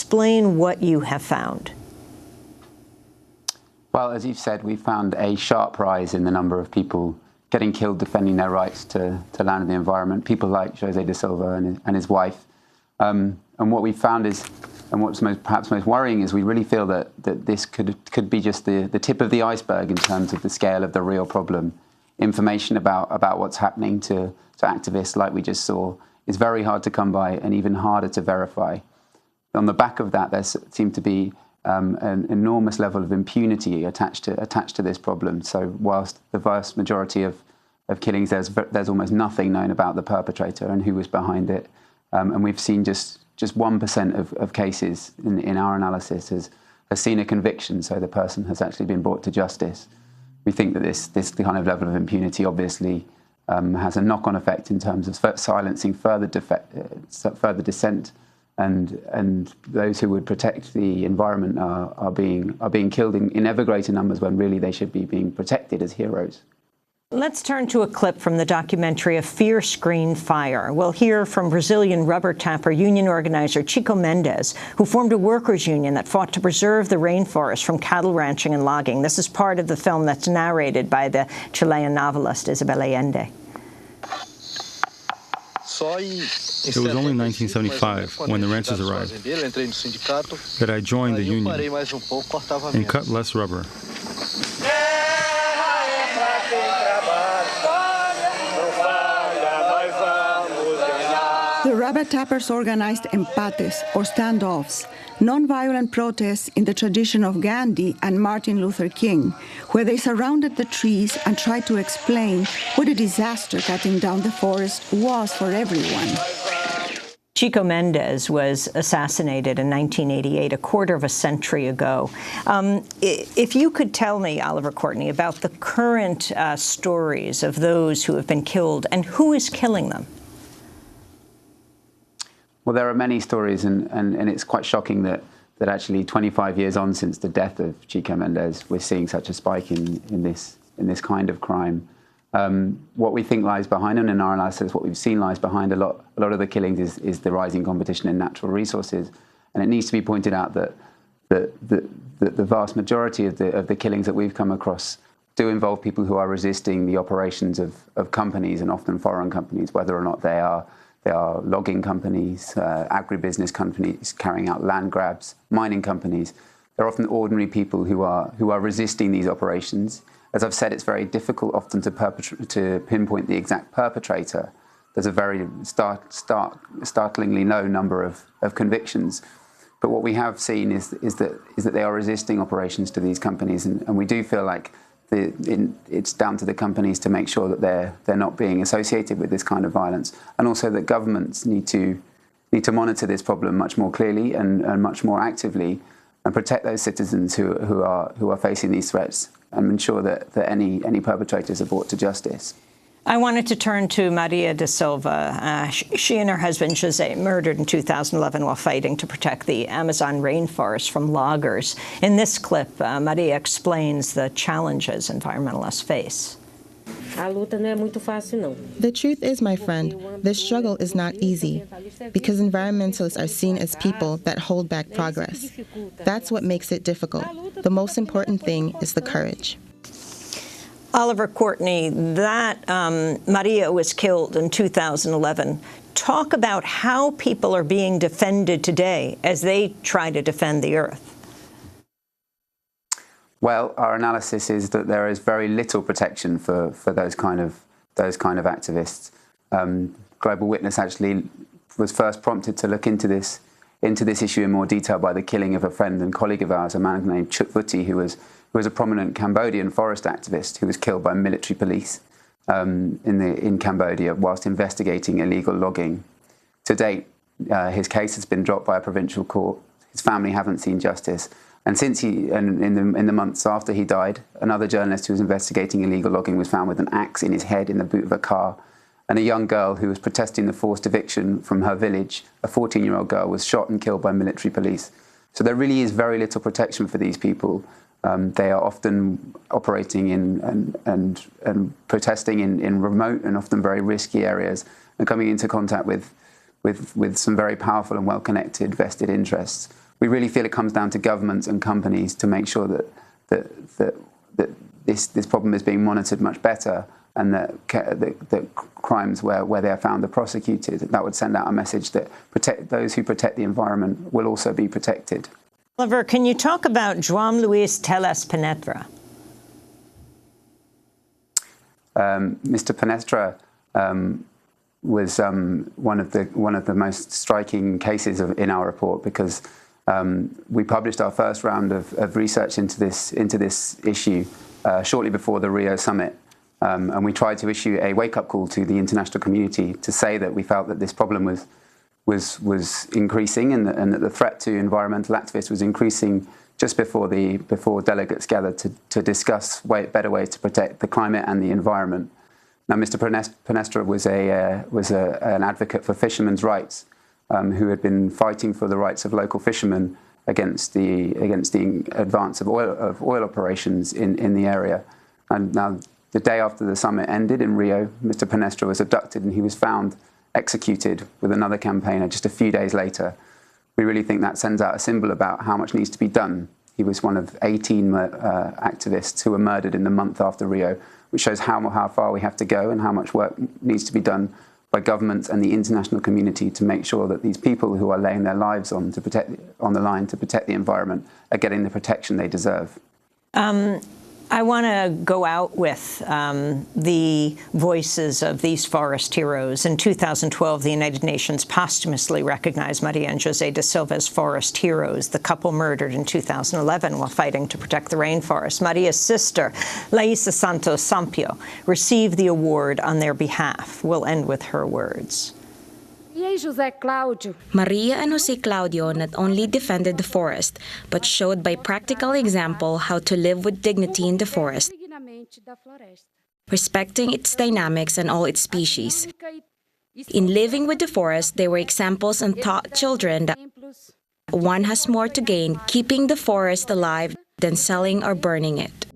Explain what you have found. Well, as you've said, we found a sharp rise in the number of people getting killed defending their rights to land and the environment, people like José da Silva and his wife. And what we found is, and what's perhaps most worrying, is we really feel that this could be just the tip of the iceberg in terms of the scale of the real problem. Information about what's happening to activists, like we just saw, is very hard to come by and even harder to verify. On the back of that, there seemed to be an enormous level of impunity attached to this problem. So whilst the vast majority of killings, there's almost nothing known about the perpetrator and who was behind it. And we've seen just 1% of cases in our analysis has seen a conviction, so the person has actually been brought to justice. We think that this kind of level of impunity obviously has a knock-on effect in terms of silencing further dissent, and those who would protect the environment are being killed in ever greater numbers when really they should be being protected as heroes. Let's turn to a clip from the documentary A Fierce Green Fire. We'll hear from Brazilian rubber tapper union organizer Chico Mendes, who formed a workers' union that fought to preserve the rainforest from cattle ranching and logging. This is part of the film that's narrated by the Chilean novelist Isabel Allende. It was only 1975, when the ranchers arrived, that I joined the union and cut less rubber. The rubber tappers organized empates, or standoffs, non-violent protests in the tradition of Gandhi and Martin Luther King, where they surrounded the trees and tried to explain what a disaster cutting down the forest was for everyone. Chico Mendes was assassinated in 1988, a quarter of a century ago. If you could tell me, Oliver Courtney, about the current stories of those who have been killed and who is killing them. Well, there are many stories, and it's quite shocking that actually 25 years on since the death of Chico Mendes, we're seeing such a spike in this kind of crime. What we think lies behind, and in our analysis, what we've seen lies behind a lot of the killings is the rising competition in natural resources. And it needs to be pointed out that the vast majority of the killings that we've come across do involve people who are resisting the operations of companies, and often foreign companies, whether or not they are logging companies, agribusiness companies carrying out land grabs, mining companies. They're often ordinary people who are resisting these operations. As I've said, it's very difficult often to pinpoint the exact perpetrator. There's a very startlingly low number of convictions. But what we have seen is that they are resisting operations to these companies, and we do feel like it's down to the companies to make sure that they're not being associated with this kind of violence, and also that governments need to monitor this problem much more clearly and much more actively, and protect those citizens who are facing these threats, and ensure that any perpetrators are brought to justice. I wanted to turn to Maria da Silva. She and her husband, José, murdered in 2011 while fighting to protect the Amazon rainforest from loggers. In this clip, Maria explains the challenges environmentalists face. The truth is, my friend, this struggle is not easy, because environmentalists are seen as people that hold back progress. That's what makes it difficult. The most important thing is the courage. Oliver Courtney, that Maria was killed in 2011. Talk about how people are being defended today as they try to defend the Earth. Well, our analysis is that there is very little protection for those kind of activists. Global Witness actually was first prompted to look into this issue in more detail by the killing of a friend and colleague of ours, a man named Chut Vuti, who was a prominent Cambodian forest activist who was killed by military police in Cambodia whilst investigating illegal logging. To date, his case has been dropped by a provincial court. His family haven't seen justice. And in the months after he died, another journalist who was investigating illegal logging was found with an axe in his head in the boot of a car. And a young girl who was protesting the forced eviction from her village, a 14-year-old girl, was shot and killed by military police. So there really is very little protection for these people. They are often operating and protesting in remote and often very risky areas, and coming into contact with some very powerful and well-connected vested interests. We really feel it comes down to governments and companies to make sure that this problem is being monitored much better, and that crimes where they are found are prosecuted. That would send out a message that those who protect the environment will also be protected. Oliver, can you talk about João Luís Teles Penetra? Mr. Penetra was one of the most striking cases in our report, because we published our first round of research into this issue shortly before the Rio summit, and we tried to issue a wake-up call to the international community to say that we felt that this problem was increasing, and that the threat to environmental activists was increasing just before delegates gathered to discuss better ways to protect the climate and the environment. Now, Mr. Penestra was an advocate for fishermen's rights, who had been fighting for the rights of local fishermen against the advance of oil operations in the area. And now, the day after the summit ended in Rio, Mr. Penestra was abducted, and he was found executed with another campaigner just a few days later. We really think that sends out a symbol about how much needs to be done. He was one of 18 activists who were murdered in the month after Rio, which shows how far we have to go and how much work needs to be done by governments and the international community to make sure that these people who are laying their lives on the line to protect the environment are getting the protection they deserve. I want to go out with the voices of these forest heroes. In 2012, the United Nations posthumously recognized Maria and José da Silva as forest heroes, the couple murdered in 2011 while fighting to protect the rainforest. Maria's sister, Laísa Santos Sampio, received the award on their behalf. We'll end with her words. Maria and José Claudio not only defended the forest, but showed by practical example how to live with dignity in the forest, respecting its dynamics and all its species. In living with the forest, they were examples and taught children that one has more to gain keeping the forest alive than selling or burning it.